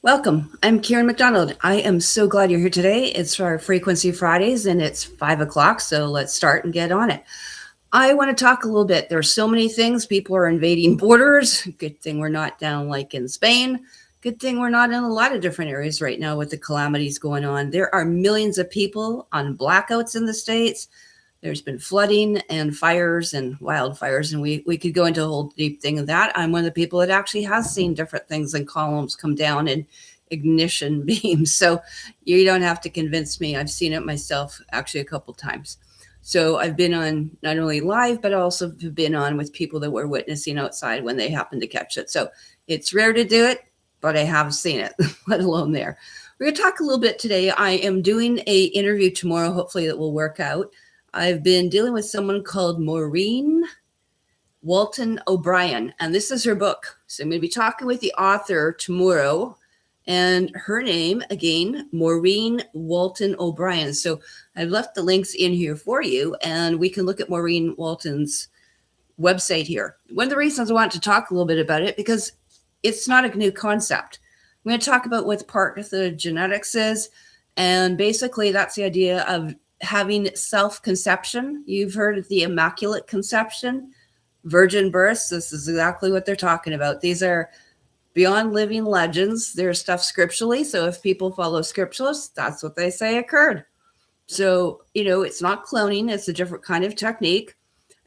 Welcome. I'm Karen McDonald. I am so glad you're here today. It's our Frequency Fridays and it's 5 o'clock, so let's start and get on it. I want to talk a little bit. There's so many things. People are invading borders. Good thing we're not down like in Spain. Good thing we're not in a lot of different areas right now with the calamities going on. There are millions of people on blackouts in the States. There's been flooding and fires and wildfires, and we could go into a whole deep thing of that. I'm one of the people that actually has seen different things and columns come down and ignition beams. So you don't have to convince me. I've seen it myself actually a couple times. So I've been on not only live, but also been on with people that were witnessing outside when they happened to catch it. So it's rare to do it, but I have seen it, let alone there. We're going to talk a little bit today. I am doing a interview tomorrow. Hopefully it will work out. I've been dealing with someone called Maureen Walton O'Brien, and this is her book. So I'm going to be talking with the author tomorrow, and her name, again, Maureen Walton O'Brien. So I've left the links in here for you, and we can look at Maureen Walton's website here. One of the reasons I want to talk a little bit about it, because it's not a new concept. I'm going to talk about what Parthenogenesis is, and basically that's the idea of having self-conception. You've heard of the Immaculate Conception, virgin births. This is exactly what they're talking about. These are beyond living legends. There's stuff scripturally. So if people follow scriptures, that's what they say occurred. So, it's not cloning. It's a different kind of technique.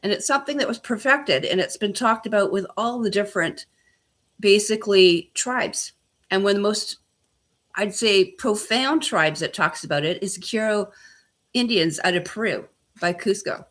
And it's something that was perfected. And it's been talked about with all the different, basically, tribes. And one of the most, I'd say, profound tribes that talks about it is the Quero Indians out of Peru by Cusco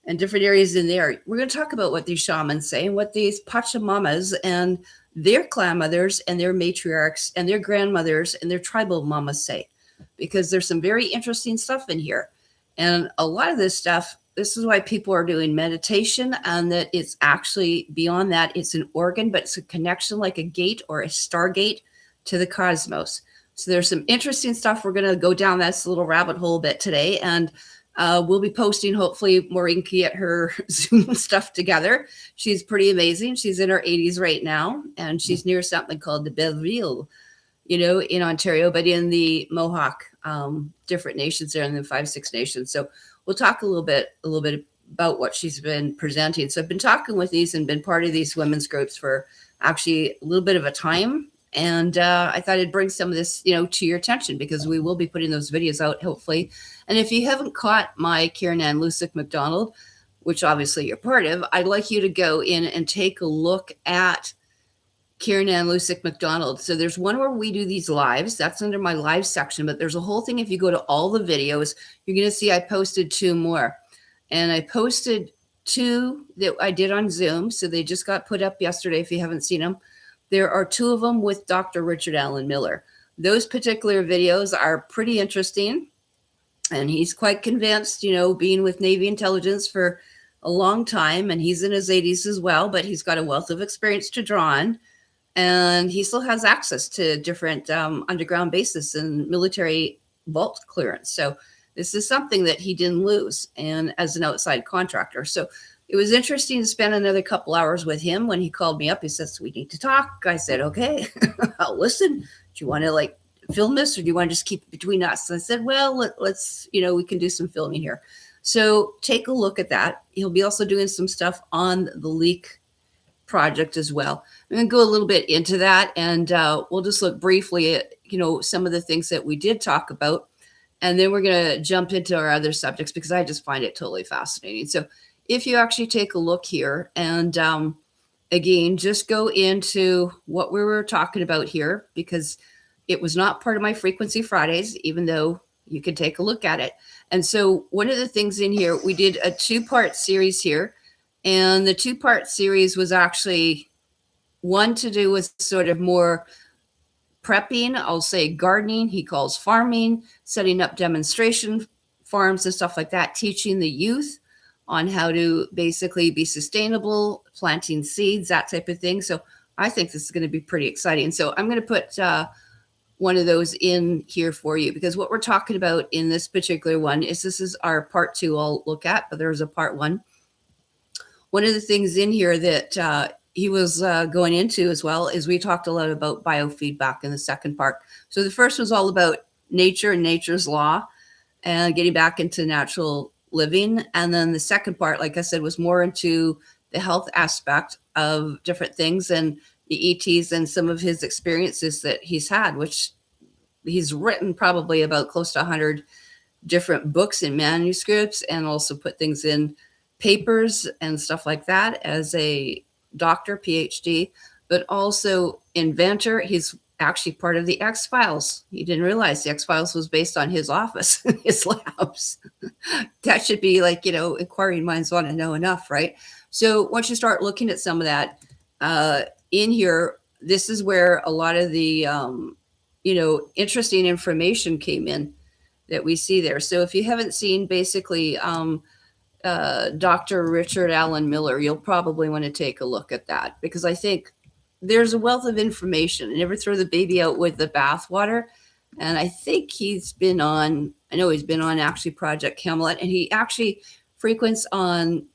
and different areas in there. We're going to talk about what these shamans say and what these Pachamamas and their clan mothers and their matriarchs and their grandmothers and their tribal mamas say, because there's some very interesting stuff in here. And a lot of this stuff, this is why people are doing meditation, and that it's actually beyond that. It's an organ, but it's a connection like a gate or a stargate to the cosmos. So there's some interesting stuff. We're going to go down this little rabbit hole a bit today, and we'll be posting. Hopefully Maureen can get her Zoom stuff together. She's pretty amazing. She's in her 80s right now, and she's near something called the Belleville, in Ontario, but in the Mohawk, different nations there in the 5-6 nations. So we'll talk a little bit about what she's been presenting. So I've been talking with these and been part of these women's groups for actually a little bit of a time. And I thought I'd bring some of this, to your attention, because we will be putting those videos out, hopefully. And if you haven't caught my Karen Ann Lusick McDonald, which obviously you're part of, I'd like you to go in and take a look at Karen Ann Lusick McDonald. So there's one where we do these lives. That's under my live section. But there's a whole thing. If you go to all the videos, you're going to see I posted 2 more. And I posted 2 that I did on Zoom. So they just got put up yesterday if you haven't seen them. There are 2 of them with Dr. Richard Allen Miller. Those particular videos are pretty interesting. And he's quite convinced, being with Navy intelligence for a long time. And he's in his 80s as well, but he's got a wealth of experience to draw on. And he still has access to different underground bases and military vault clearance. So this is something that he didn't lose, and as an outside contractor. So it was interesting to spend another couple hours with him. When he called me up, he says, we need to talk. I said, okay, I'll listen. Do you want to film this, or do you want to just keep it between us? And I said, well, let's, we can do some filming here. So take a look at that. He'll be also doing some stuff on the leak project as well. I'm going to go a little bit into that, and we'll just look briefly at, some of the things that we did talk about. And then we're going to jump into our other subjects, because I just find it totally fascinating. So if you actually take a look here, and again, just go into what we were talking about here, because it was not part of my Frequency Fridays, even though you can take a look at it. And so one of the things in here, we did a 2-part series here. And the 2-part series was actually one to do with sort of more prepping, I'll say gardening, he calls farming, setting up demonstration farms and stuff like that, teaching the youth on how to basically be sustainable, planting seeds, that type of thing. So I think this is going to be pretty exciting. So I'm going to put one of those in here for you, because what we're talking about in this particular one is, this is our part 2 I'll look at, but there's a part 1. One of the things in here that he was going into as well is we talked a lot about biofeedback in the second part. So the first was all about nature and nature's law and getting back into natural living. And then the second part, like I said, was more into the health aspect of different things and the ETs and some of his experiences that he's had, which he's written probably about close to 100 different books and manuscripts, and also put things in papers and stuff like that as a doctor, PhD, but also inventor. He's actually part of the X Files. He didn't realize the X Files was based on his office, his labs. That should be like, inquiring minds want to know enough, right? So once you start looking at some of that in here, this is where a lot of the, interesting information came in that we see there. So if you haven't seen basically Dr. Richard Allen Miller, you'll probably want to take a look at that, because I think there's a wealth of information. And never throw the baby out with the bathwater. And I think he's been on actually Project Camelot, and he actually frequents on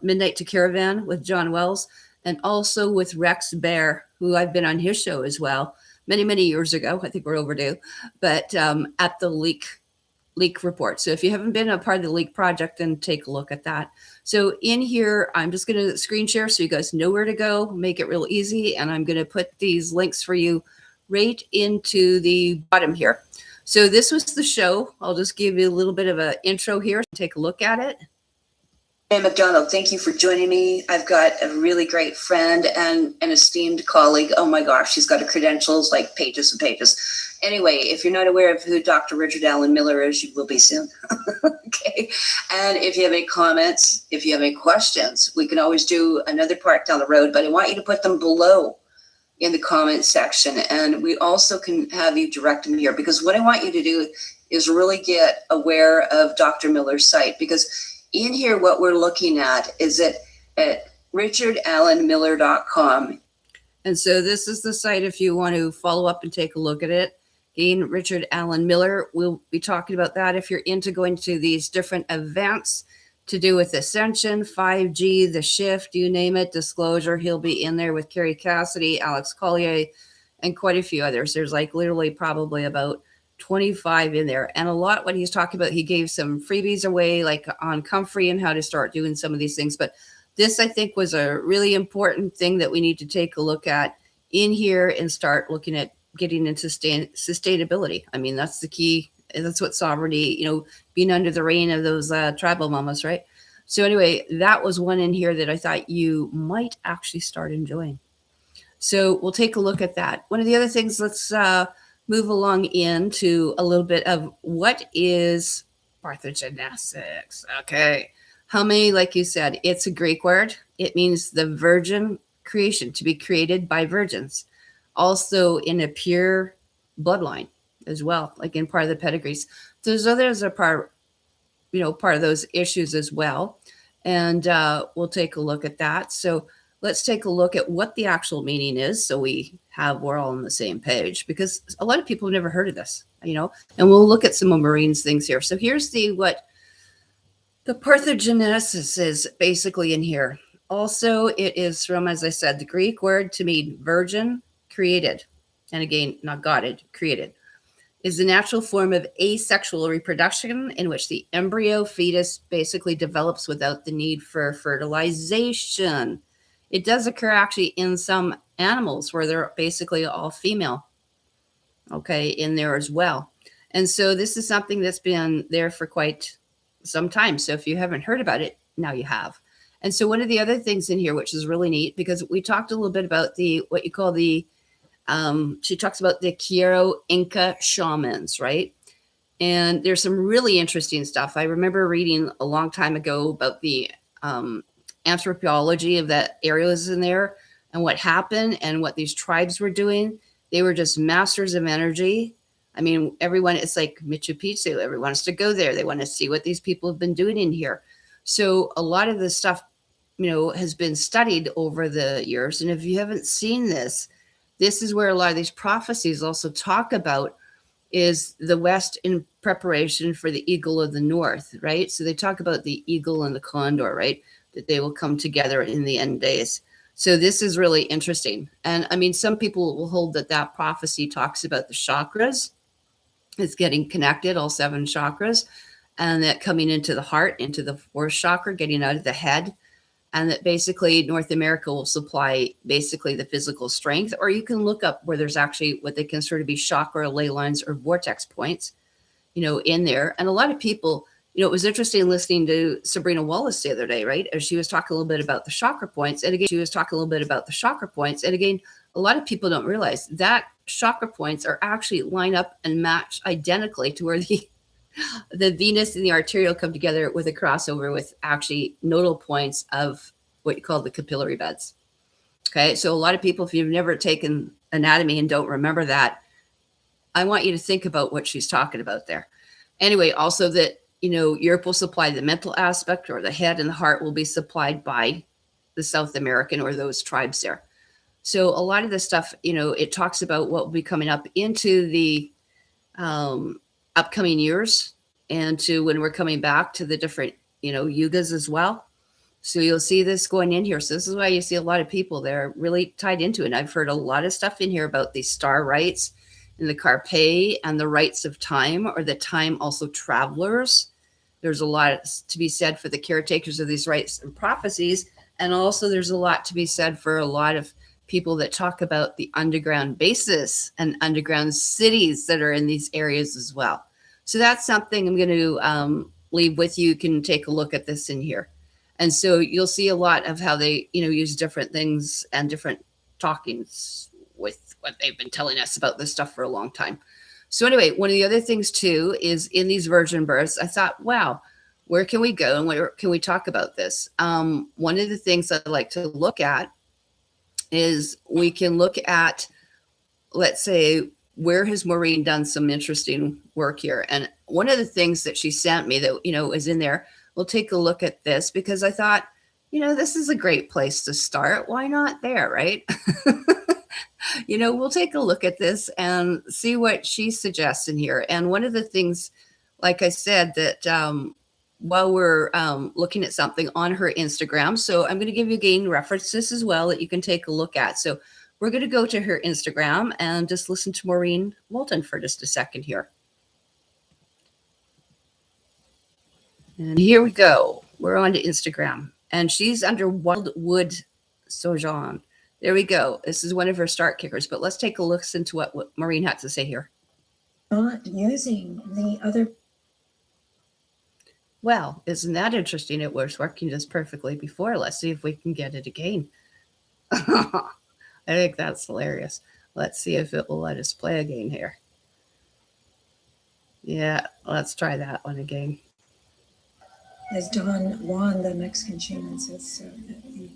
Midnight to Caravan with John Wells, and also with Rex Bear, who I've been on his show as well many, many years ago. I think we're overdue, but at the Leak report. So if you haven't been a part of the Leak project, then take a look at that. So in here, I'm just going to screen share so you guys know where to go, make it real easy. And I'm going to put these links for you right into the bottom here. So this was the show. I'll just give you a little bit of an intro here. Take a look at it. Hey, McDonald, thank you for joining me. I've got a really great friend and an esteemed colleague. Oh my gosh, she's got her credentials like pages and pages. Anyway, if you're not aware of who Dr. Richard Allen Miller is, you will be soon. Okay. And if you have any comments, if you have any questions, we can always do another part down the road, but I want you to put them below in the comment section. And we also can have you direct them here, because what I want you to do is really get aware of Dr. Miller's site, because in here, what we're looking at is at richardallenmiller.com. And so this is the site if you want to follow up and take a look at it. Again, Richard Allen Miller, we'll be talking about that if you're into going to these different events to do with Ascension, 5G, The Shift, you name it, Disclosure. He'll be in there with Carrie Cassidy, Alex Collier, and quite a few others. There's like literally probably about 25 in there. And a lot what he's talking about, he gave some freebies away, like on Comfrey and how to start doing some of these things. But this, I think, was a really important thing that we need to take a look at in here and start looking at getting into sustainability. I mean, that's the key. That's what sovereignty, being under the reign of those tribal mamas, right? So anyway, that was one in here that I thought you might actually start enjoying. So we'll take a look at that. One of the other things, let's move along into a little bit of what is Parthenogenesis. Okay. How many, like you said, it's a Greek word. It means the virgin creation, to be created by virgins. Also in a pure bloodline as well, like in part of the pedigrees. Those others are part of those issues as well. And we'll take a look at that. So let's take a look at what the actual meaning is, so we're all on the same page, because a lot of people have never heard of this, and we'll look at some more Marines things here. So here's what the Parthenogenesis is basically in here. Also, it is from, as I said, the Greek word to mean virgin, created. And again, not godded, created. Is the natural form of asexual reproduction in which the embryo fetus basically develops without the need for fertilization. It does occur actually in some animals where they're basically all female, okay, in there as well. And so this is something that's been there for quite some time. So if you haven't heard about it, now you have. And so one of the other things in here, which is really neat, because we talked a little bit about what you call she talks about the Quiero Inca shamans, right? And there's some really interesting stuff. I remember reading a long time ago about the anthropology of that areas in there and what happened and what these tribes were doing. They were just masters of energy. I mean, everyone, it's like Machu Picchu. Everyone wants to go there. They want to see what these people have been doing in here. So a lot of this stuff, has been studied over the years. And if you haven't seen this is where a lot of these prophecies also talk about is the West in preparation for the eagle of the North, right? So they talk about the eagle and the condor, right? That they will come together in the end days. So this is really interesting. And I mean, some people will hold that that prophecy talks about the chakras. It's getting connected, all 7 chakras, and that coming into the heart, into the 4th chakra, getting out of the head, and that basically North America will supply basically the physical strength. Or you can look up where there's actually what they consider to be chakra ley lines or vortex points, in there. And a lot of people, it was interesting listening to Sabrina Wallace the other day, right? As she was talking a little bit about the chakra points. And again, a lot of people don't realize that chakra points are actually line up and match identically to where the venous and the arterial come together with a crossover with actually nodal points of what you call the capillary beds. Okay. So a lot of people, if you've never taken anatomy and don't remember that, I want you to think about what she's talking about there. Anyway, also that, Europe will supply the mental aspect, or the head and the heart will be supplied by the South American or those tribes there. So a lot of this stuff, it talks about what will be coming up into the upcoming years, and to when we're coming back to the different, yugas as well. So you'll see this going in here. So this is why you see a lot of people there really tied into it. And I've heard a lot of stuff in here about these star rites and the Carpe and the rites of time, or the time also travelers. There's a lot to be said for the caretakers of these rites and prophecies. And also there's a lot to be said for a lot of people that talk about the underground bases and underground cities that are in these areas as well. So that's something I'm going to leave with you. You can take a look at this in here. And so you'll see a lot of how they, use different things and different talkings with what they've been telling us about this stuff for a long time. So anyway, one of the other things too is in these virgin births, I thought, wow, where can we go and where can we talk about this? One of the things I'd like to look at is we can look at, let's say, where has Maureen done some interesting work here? And one of the things that she sent me that, is in there, we'll take a look at this because I thought, this is a great place to start. Why not there, right? We'll take a look at this and see what she suggests in here. And one of the things, like I said, that while we're looking at something on her Instagram, so I'm going to give you again references as well that you can take a look at. So we're going to go to her Instagram and just listen to Maureen Moulton for just a second here. And here we go. We're on to Instagram. And she's under Wildwood Sojourn. There we go. This is one of her start kickers. But let's take a listen to what Maureen had to say here. Not using the other. Well, isn't that interesting? It was working just perfectly before. Let's see if we can get it again. I think that's hilarious. Let's see if it will let us play again here. Yeah, let's try that one again. As Don Juan, the Mexican shaman, says, that the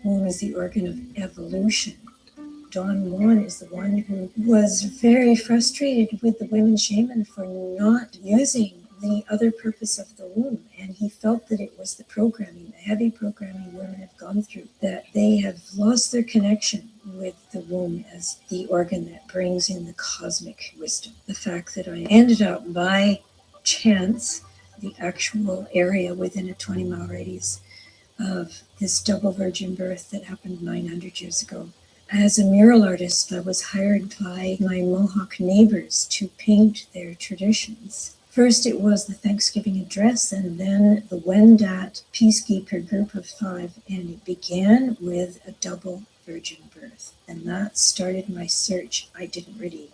womb is the organ of evolution. Don Juan is the one who was very frustrated with the women shaman for not using the other purpose of the womb. And he felt that it was the programming, the heavy programming women have gone through, that they have lost their connection with the womb as the organ that brings in the cosmic wisdom. The fact that I ended up by chance the actual area within a 20-mile radius of this double virgin birth that happened 900 years ago. As a mural artist, I was hired by my Mohawk neighbors to paint their traditions. First, it was the Thanksgiving address, and then the Wendat Peacekeeper Group of 5, and it began with a double virgin birth. And that started my search. I didn't really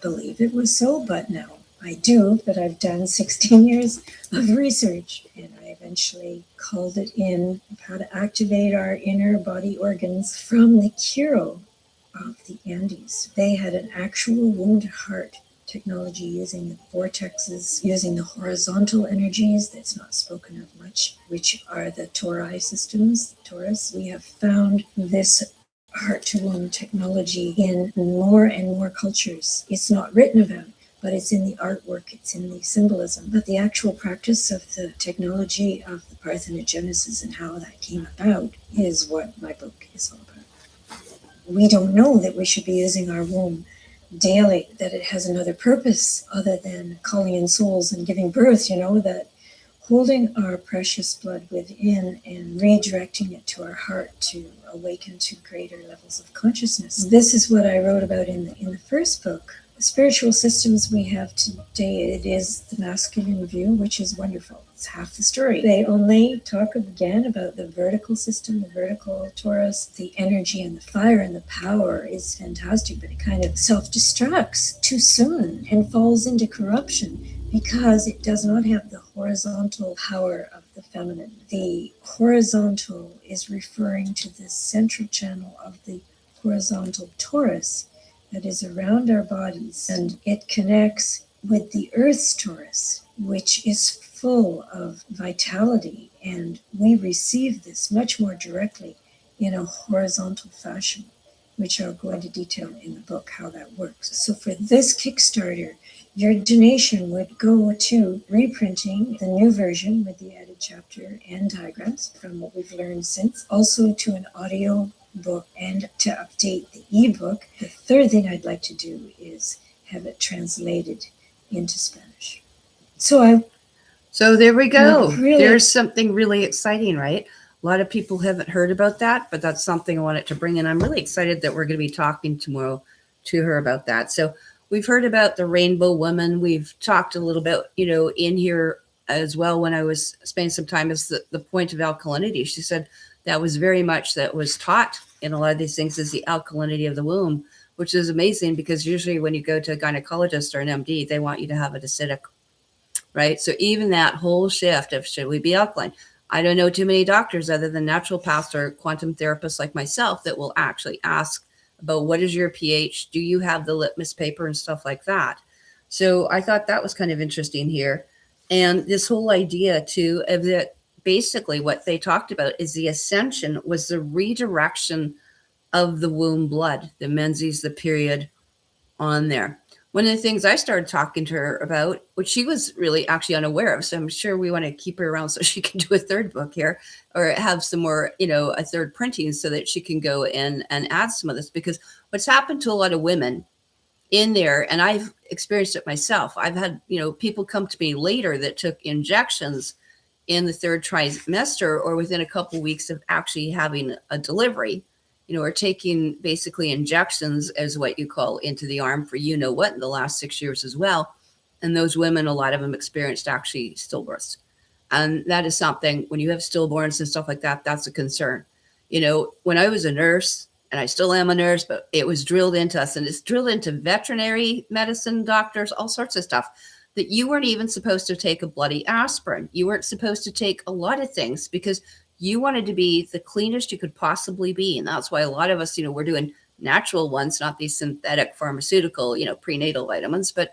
believe it was so, but now I do, but I've done 16 years of research, and I eventually called it in how to activate our inner body organs from the Quiro of the Andes. They had an actual wound-to-heart technology using the vortexes, using the horizontal energies that's not spoken of much, which are the Tori systems, Taurus. We have found this heart-to-womb technology in more and more cultures. It's not written about, but it's in the artwork, it's in the symbolism. But the actual practice of the technology of the Parthenogenesis and how that came about is what my book is all about. We don't know that we should be using our womb daily, that it has another purpose other than calling in souls and giving birth, that holding our precious blood within and redirecting it to our heart to awaken to greater levels of consciousness. This is what I wrote about in the first book. The spiritual systems we have today, it is the masculine view, which is wonderful. It's half the story. They only talk again about the vertical system, the vertical torus, the energy and the fire and the power is fantastic, but it kind of self-destructs too soon and falls into corruption because it does not have the horizontal power of the feminine. The horizontal is referring to the central channel of the horizontal torus that is around our bodies, and it connects with the Earth's torus, which is full of vitality, and we receive this much more directly in a horizontal fashion, which I'll go into detail in the book how that works. So for this Kickstarter, your donation would go to reprinting the new version with the added chapter and diagrams from what we've learned since, also to an audio book and to update the ebook. The third thing I'd like to do is have it translated into Spanish. So there we go. Really, there's something really exciting, right? A lot of people haven't heard about that, but that's something I wanted to bring in. I'm really excited that we're going to be talking tomorrow to her about that. So we've heard about the Rainbow Woman. We've talked a little bit, in here as well when I was spending some time as the point of alkalinity. She said that was very much that was taught in a lot of these things is the alkalinity of the womb, which is amazing because usually when you go to a gynecologist or an MD, they want you to have it acidic, right? So even that whole shift of should we be alkaline? I don't know too many doctors other than naturopaths or quantum therapists like myself that will actually ask about what is your pH? Do you have the litmus paper and stuff like that? So I thought that was kind of interesting here. And this whole idea too of that basically what they talked about is the ascension was the redirection of the womb blood, the menses, the period on there. One of the things I started talking to her about, which she was really actually unaware of, so I'm sure we want to keep her around so she can do a third book here or have some more, a third printing so that she can go in and add some of this, because what's happened to a lot of women in there, and I've experienced it myself. I've had, people come to me later that took injections in the third trimester or within a couple of weeks of actually having a delivery, or taking basically injections as what you call into the arm for what in the last 6 years as well. And those women, a lot of them experienced actually stillbirths. And that is something when you have stillborns and stuff like that, that's a concern. When I was a nurse, and I still am a nurse, but it was drilled into us, and it's drilled into veterinary medicine doctors, all sorts of stuff, that you weren't even supposed to take a bloody aspirin. You weren't supposed to take a lot of things because you wanted to be the cleanest you could possibly be. And that's why a lot of us, we're doing natural ones, not these synthetic pharmaceutical, prenatal vitamins. But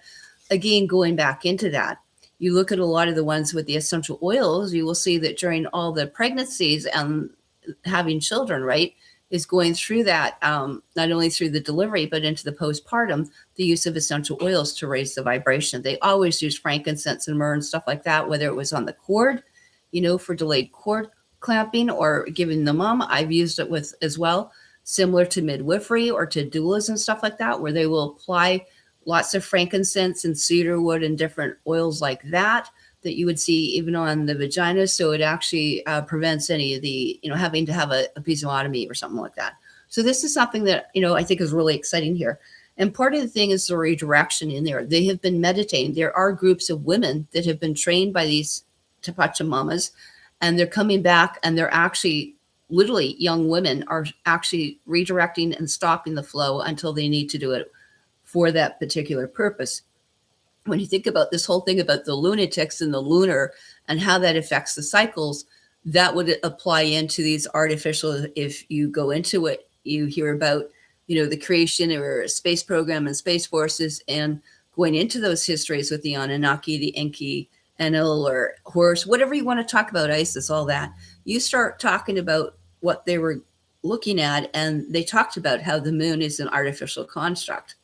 again, going back into that, you look at a lot of the ones with the essential oils, you will see that during all the pregnancies and having children, right, is going through that, not only through the delivery, but into the postpartum, the use of essential oils to raise the vibration. They always use frankincense and myrrh and stuff like that, whether it was on the cord, for delayed cord clamping or giving the mom. I've used it with as well, similar to midwifery or to doulas and stuff like that, where they will apply lots of frankincense and cedarwood and different oils like that you would see even on the vagina. So it actually prevents any of the, having to have a episiotomy or something like that. So this is something that, I think is really exciting here. And part of the thing is the redirection in there. They have been meditating. There are groups of women that have been trained by these Pachamamas, and they're coming back and they're actually, literally young women are actually redirecting and stopping the flow until they need to do it for that particular purpose. When you think about this whole thing about the lunatics and the lunar and how that affects the cycles, that would apply into these artificial, if you go into it, you hear about, the creation or a space program and space forces, and going into those histories with the Anunnaki, the Enki, Enlil or Horus, whatever you want to talk about, Isis, all that, you start talking about what they were looking at, and they talked about how the moon is an artificial construct,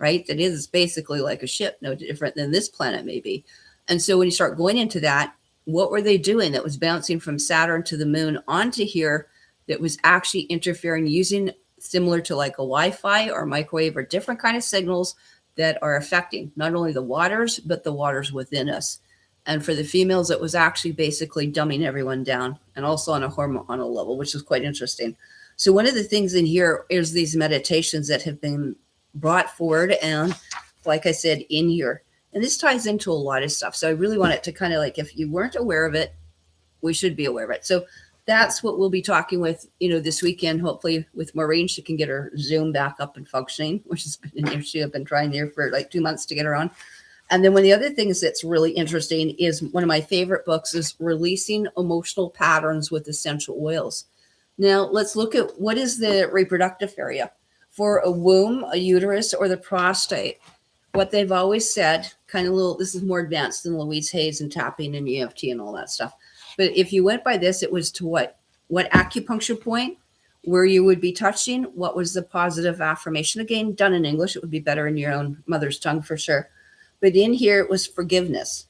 right? That is basically like a ship, no different than this planet may be. And so when you start going into that, what were they doing that was bouncing from Saturn to the moon onto here that was actually interfering, using similar to like a Wi-Fi or microwave or different kind of signals that are affecting not only the waters, but the waters within us. And for the females, it was actually basically dumbing everyone down, and also on a hormonal level, which is quite interesting. So one of the things in here is these meditations that have been brought forward, and like I said, in here. And this ties into a lot of stuff. So I really want it to kind of like, if you weren't aware of it, we should be aware of it. So that's what we'll be talking with, this weekend, hopefully with Maureen. She can get her Zoom back up and functioning, which has been an issue. I've been trying there for like 2 months to get her on. And then one of the other things that's really interesting is one of my favorite books is Releasing Emotional Patterns with Essential Oils. Now let's look at what is the reproductive area for a womb, a uterus, or the prostate. What they've always said, this is more advanced than Louise Hayes and tapping and EFT and all that stuff. But if you went by this, it was to what acupuncture point, where you would be touching, what was the positive affirmation. Again, done in English, it would be better in your own mother's tongue for sure. But in here, it was forgiveness,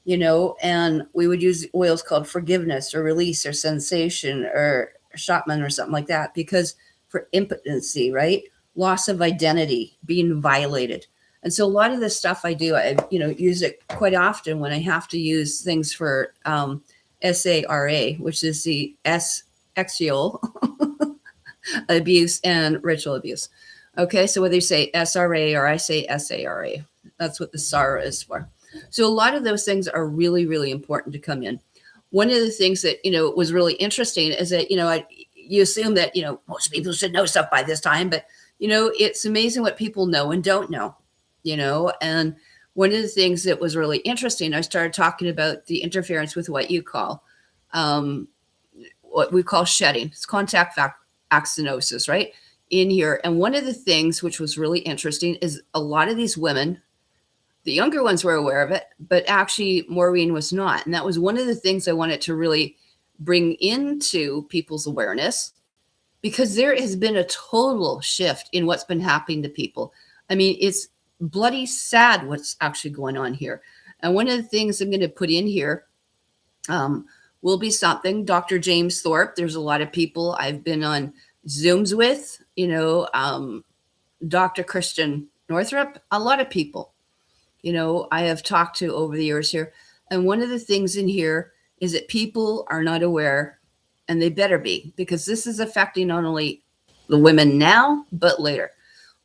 and we would use oils called forgiveness or release or sensation or Shotman or something like that, because for impotency, right? Loss of identity, being violated. And so a lot of this stuff I do, I use it quite often when I have to use things for SARA, which is the sexual abuse and ritual abuse. Okay, so whether you say SRA or I say SARA, that's what the SARA is for. So a lot of those things are really, really important to come in. One of the things that, was really interesting is that, you assume that, most people should know stuff by this time, but, it's amazing what people know and don't know, and one of the things that was really interesting, I started talking about the interference with what you call, what we call shedding. It's contact vaccinosis, right? In here. And one of the things which was really interesting is a lot of these women, the younger ones were aware of it, but actually Maureen was not. And that was one of the things I wanted to really bring into people's awareness, because there has been a total shift in what's been happening to people. I mean, it's bloody sad what's actually going on here. And one of the things I'm going to put in here will be something. Dr. James Thorpe, there's a lot of people I've been on Zooms with, Dr. Christian Northrup, a lot of people, I have talked to over the years here. And one of the things in here is that people are not aware, and they better be, because this is affecting not only the women now, but later.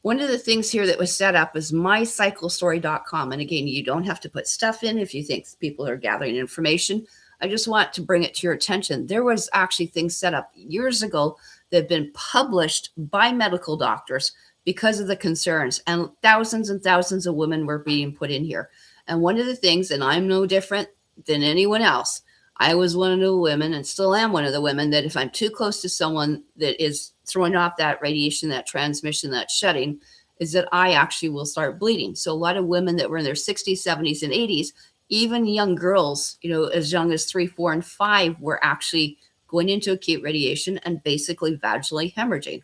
One of the things here that was set up is mycyclestory.com. And again, you don't have to put stuff in if you think people are gathering information. I just want to bring it to your attention. There was actually things set up years ago that have been published by medical doctors because of the concerns, and thousands of women were being put in here. And one of the things, and I'm no different than anyone else, I was one of the women, and still am one of the women, that if I'm too close to someone that is throwing off that radiation, that transmission, that shedding, is that I actually will start bleeding. So a lot of women that were in their 60s, 70s, and 80s, even young girls, as young as 3, 4, and 5, were actually going into acute radiation and basically vaginally hemorrhaging.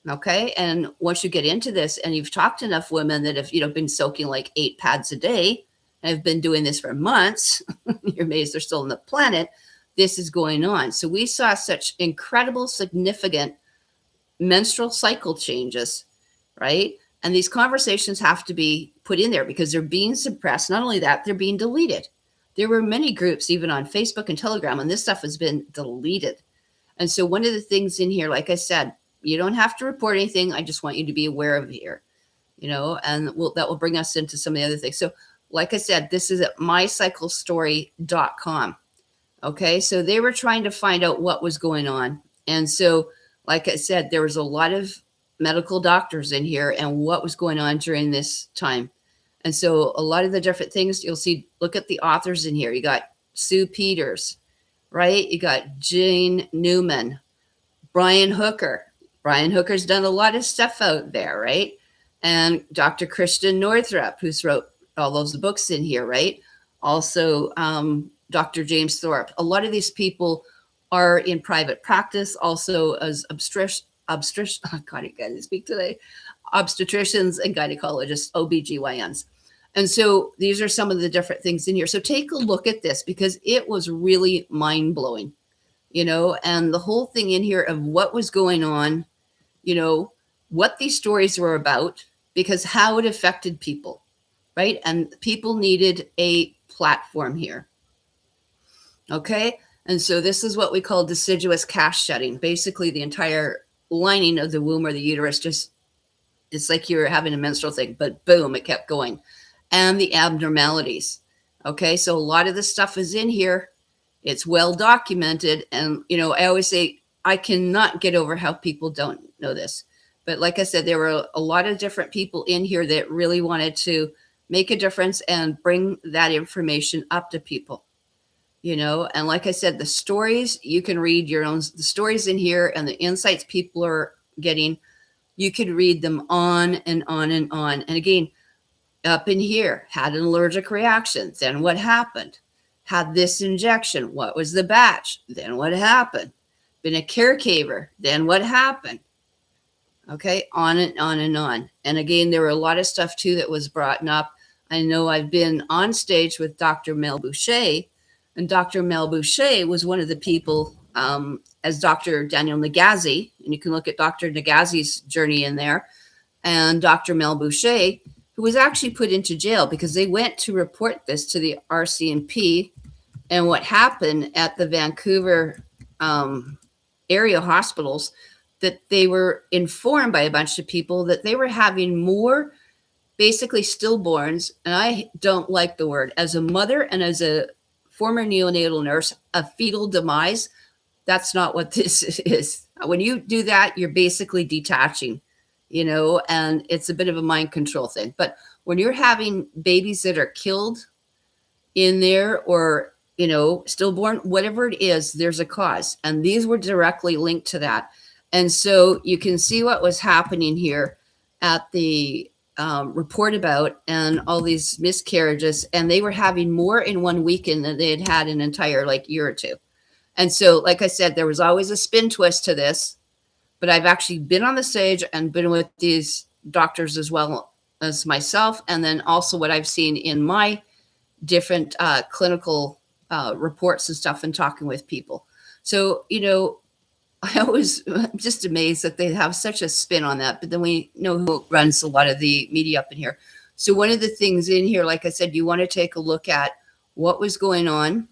Okay. And once you get into this, and you've talked to enough women that have, been soaking like 8 pads a day, and have been doing this for months, you're amazed they're still on the planet, this is going on. So we saw such incredible, significant menstrual cycle changes, right? And these conversations have to be put in there because they're being suppressed. Not only that, they're being deleted. There were many groups, even on Facebook and Telegram, and this stuff has been deleted. And so one of the things in here, like I said, you don't have to report anything. I just want you to be aware of it here, and that will bring us into some of the other things. So like I said, this is at mycyclestory.com. Okay. So they were trying to find out what was going on. And so, like I said, there was a lot of medical doctors in here and what was going on during this time. And so a lot of the different things you'll see, look at the authors in here. You got Sue Peters, right? You got Jane Newman, Brian Hooker. Brian Hooker's done a lot of stuff out there, right? And Dr. Christian Northrup, who's wrote all those books in here, right? Also, Dr. James Thorpe. A lot of these people are in private practice, also as obstetricians and gynecologists, OBGYNs. And so these are some of the different things in here. So take a look at this because it was really mind-blowing, and the whole thing in here of what was going on, what these stories were about, because how it affected people, right? And people needed a platform here. Okay. And so this is what we call deciduous cast shedding. Basically, the entire lining of the womb or the uterus just, it's like you're having a menstrual thing, but boom, it kept going. And the abnormalities. Okay. So a lot of the stuff is in here. It's well documented. And, I always say, I cannot get over how people don't know this. But like I said, there were a lot of different people in here that really wanted to make a difference and bring that information up to people. And like I said, the stories, you can read your own, the stories in here and the insights people are getting, you could read them on and on and on. And again, up in here, had an allergic reaction, then what happened? Had this injection, what was the batch? Then what happened? Been a caregiver, then what happened? Okay, on and on and on. And again, there were a lot of stuff too that was brought up. I know I've been on stage with Dr. Mel Boucher, and Dr. Mel Boucher was one of the people, as Dr. Daniel Nagazi, and you can look at Dr. Nagazi's journey in there, and Dr. Mel Boucher, who was actually put into jail because they went to report this to the RCMP. And what happened at the Vancouver area hospitals, that they were informed by a bunch of people that they were having more basically stillborns. And I don't like the word, as a mother and as a former neonatal nurse, a fetal demise. That's not what this is. When you do that, you're basically detaching, and it's a bit of a mind control thing. But when you're having babies that are killed in there, or, stillborn, whatever it is, there's a cause. And these were directly linked to that. And so you can see what was happening here at the report about, and all these miscarriages, and they were having more in one weekend than they had had an entire year or two. And so, like I said, there was always a spin twist to this, but I've actually been on the stage and been with these doctors as well as myself. And then also what I've seen in my different clinical reports and stuff, and talking with people. So, I'm just amazed that they have such a spin on that. But then we know who runs a lot of the media up in here. So one of the things in here, like I said, you want to take a look at what was going on,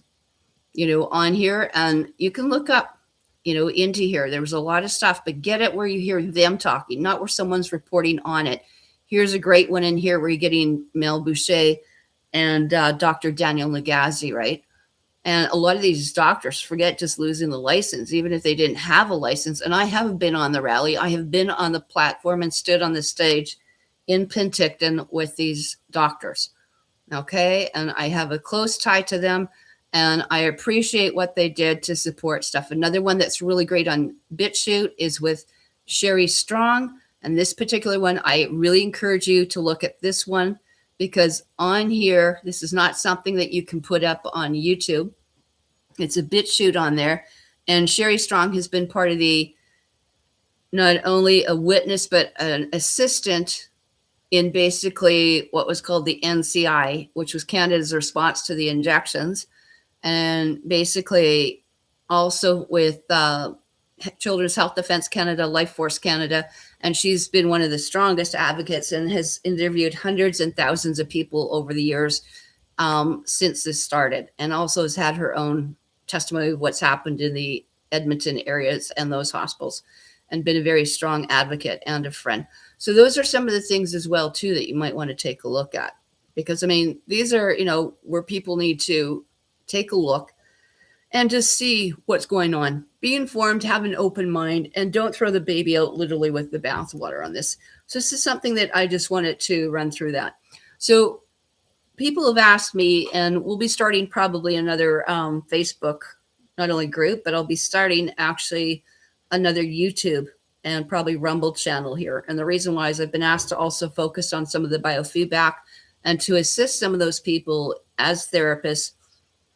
on here. And you can look up, into here. There was a lot of stuff, but get it where you hear them talking, not where someone's reporting on it. Here's a great one in here where you're getting Mel Boucher and Dr. Daniel Nagazi, right? And a lot of these doctors forget just losing the license, even if they didn't have a license. And I have been on the rally. I have been on the platform and stood on the stage in Penticton with these doctors. Okay. And I have a close tie to them, and I appreciate what they did to support stuff. Another one that's really great on BitChute is with Sherry Strong. And this particular one, I really encourage you to look at this one, because on here, this is not something that you can put up on YouTube. It's a BitChute on there. And Sherry Strong has been part of the, not only a witness, but an assistant in basically what was called the NCI, which was Canada's response to the injections. And basically also with Children's Health Defense Canada, Life Force Canada. And she's been one of the strongest advocates and has interviewed hundreds and thousands of people over the years since this started, and also has had her own testimony of what's happened in the Edmonton areas and those hospitals, and been a very strong advocate and a friend. So those are some of the things as well, too, that you might want to take a look at, because, I mean, these are, where people need to take a look and just see what's going on. Be informed, have an open mind, and don't throw the baby out literally with the bathwater on this. So this is something that I just wanted to run through that. So people have asked me, and we'll be starting probably another Facebook, not only group, but I'll be starting actually another YouTube and probably Rumble channel here. And the reason why is I've been asked to also focus on some of the biofeedback and to assist some of those people as therapists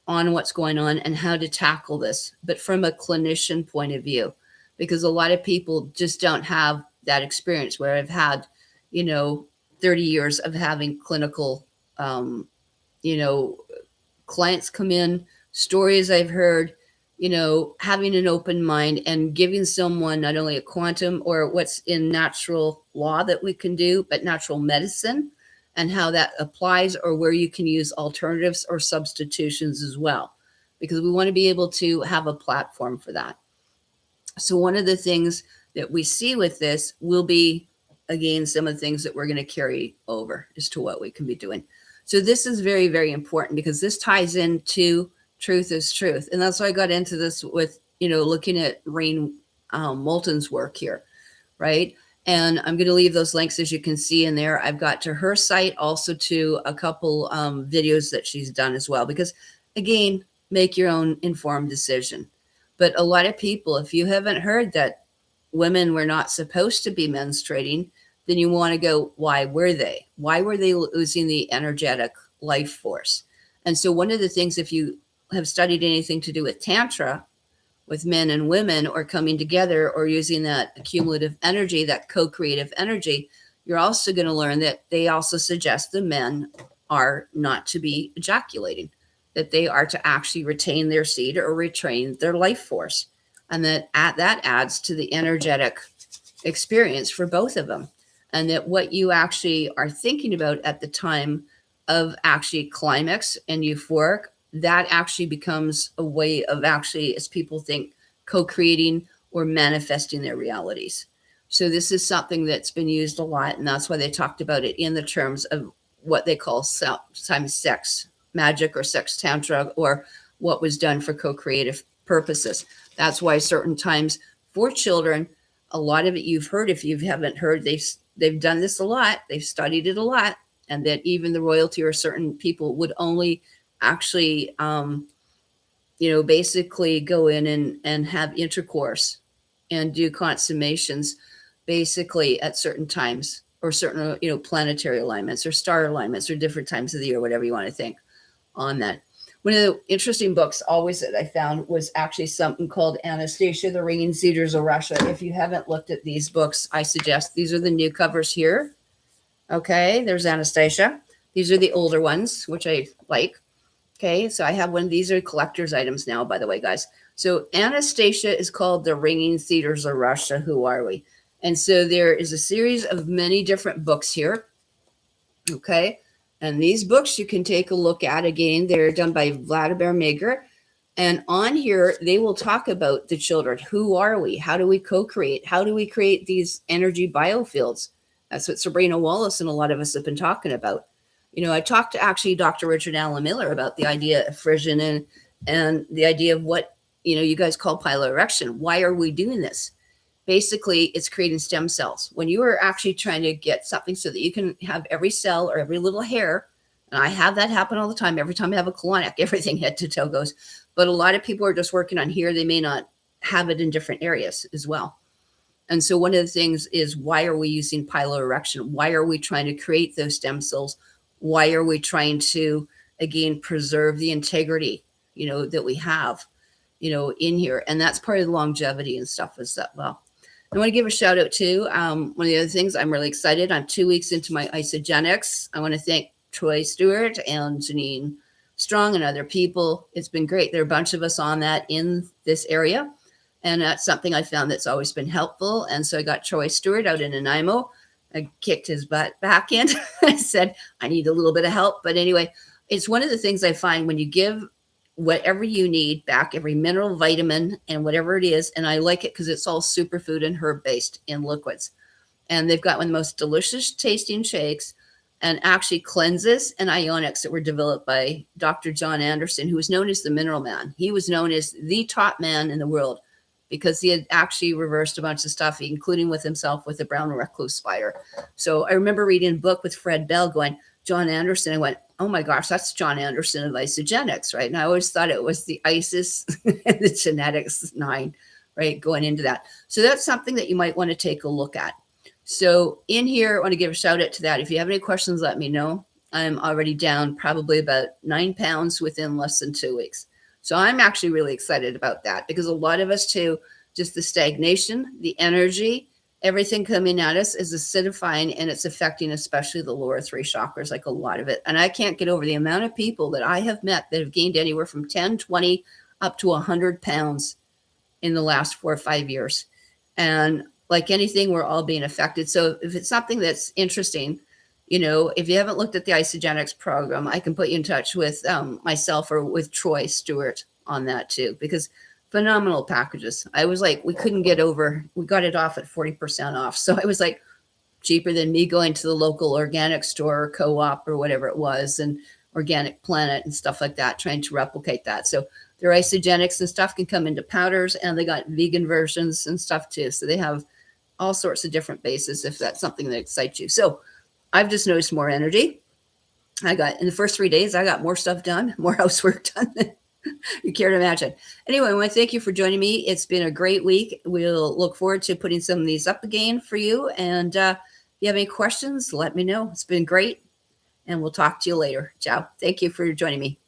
on what's going on and how to tackle this, but from a clinician point of view, because a lot of people just don't have that experience where I've had, 30 years of having clinical, clients come in, stories I've heard, having an open mind and giving someone not only a quantum or what's in natural law that we can do, but natural medicine and how that applies, or where you can use alternatives or substitutions as well, because we want to be able to have a platform for that. So one of the things that we see with this will be, again, some of the things that we're going to carry over as to what we can be doing. So this is very, very important, because this ties into truth is truth. And that's why I got into this with, looking at Rain Moulton's work here, right? And I'm going to leave those links, as you can see in there. I've got to her site, also to a couple videos that she's done as well, because again, make your own informed decision. But a lot of people, if you haven't heard that women were not supposed to be menstruating, then you want to go, why were they? Why were they losing the energetic life force? And so one of the things, if you have studied anything to do with Tantra, with men and women, or coming together, or using that accumulative energy, that co-creative energy, you're also going to learn that they also suggest the men are not to be ejaculating, that they are to actually retain their seed or retain their life force. And that adds to the energetic experience for both of them. And that what you actually are thinking about at the time of actually climax and euphoric, that actually becomes a way of actually, as people think, co-creating or manifesting their realities. So this is something that's been used a lot, and that's why they talked about it in the terms of what they call sometimes sex magic or sex tantra, or what was done for co-creative purposes. That's why certain times for children, a lot of it you've heard. If you haven't heard, they've done this a lot. They've studied it a lot, and that even the royalty or certain people would only actually, basically go in and have intercourse and do consummations basically at certain times, or certain, planetary alignments or star alignments, or different times of the year, whatever you want to think on that. One of the interesting books always that I found was actually something called Anastasia, the Ringing Cedars of Russia. If you haven't looked at these books, I suggest, these are the new covers here. Okay, there's Anastasia. These are the older ones, which I like. Okay, so I have one. These are collector's items now, by the way, guys. So Anastasia is called The Ringing Cedars of Russia. Who are we? And so there is a series of many different books here. Okay, and these books you can take a look at. Again, they're done by Vladimir Meagher. And on here, they will talk about the children. Who are we? How do we co-create? How do we create these energy biofields? That's what Sabrina Wallace and a lot of us have been talking about. I talked to actually Dr. Richard Allen Miller about the idea of fission and the idea of what, you guys call piloerection. Why are we doing this? Basically, it's creating stem cells. When you are actually trying to get something so that you can have every cell or every little hair, and I have that happen all the time. Every time I have a colonic, everything head to toe goes. But a lot of people are just working on here. They may not have it in different areas as well. And so one of the things is, why are we using piloerection? Why are we trying to create those stem cells? Why are we trying to, again, preserve the integrity, that we have, in here? And that's part of the longevity and stuff as well. I want to give a shout out to one of the other things. I'm really excited. I'm 2 weeks into my isogenics. I want to thank Troy Stewart and Janine Strong and other people. It's been great. There are a bunch of us on that in this area. And that's something I found that's always been helpful. And so I got Troy Stewart out in Nanaimo. I kicked his butt back in. I said, I need a little bit of help. But anyway, it's one of the things I find when you give whatever you need back, every mineral, vitamin, and whatever it is. And I like it because it's all superfood and herb based in liquids. And they've got one of the most delicious tasting shakes, and actually cleanses and ionics that were developed by Dr. John Anderson, who was known as the Mineral Man. He was known as the top man in the world because he had actually reversed a bunch of stuff, including with himself with the brown recluse spider. So I remember reading a book with Fred Bell going, John Anderson. I went, oh my gosh, that's John Anderson of isogenics, right? And I always thought it was the ISIS and the genetics 9, right, going into that. So that's something that you might want to take a look at. So in here, I want to give a shout out to that. If you have any questions, let me know. I'm already down probably about 9 pounds within less than 2 weeks. So I'm actually really excited about that, because a lot of us too, just the stagnation, the energy, everything coming at us is acidifying, and it's affecting especially the lower 3 chakras, like a lot of it. And I can't get over the amount of people that I have met that have gained anywhere from 10, 20, up to 100 pounds in the last 4 or 5 years. And like anything, we're all being affected. So if it's something that's interesting, if you haven't looked at the Isogenics program, I can put you in touch with myself or with Troy Stewart on that too, because phenomenal packages. I was like, we got it off at 40% off. So I was like, cheaper than me going to the local organic store or co-op or whatever it was, and Organic Planet and stuff like that, trying to replicate that. So their isogenics and stuff can come into powders, and they got vegan versions and stuff too. So they have all sorts of different bases if that's something that excites you. So I've just noticed more energy. In the first 3 days, I got more stuff done, more housework done than you care to imagine. Anyway, I want to thank you for joining me. It's been a great week. We'll look forward to putting some of these up again for you. And if you have any questions, let me know. It's been great. And we'll talk to you later. Ciao. Thank you for joining me.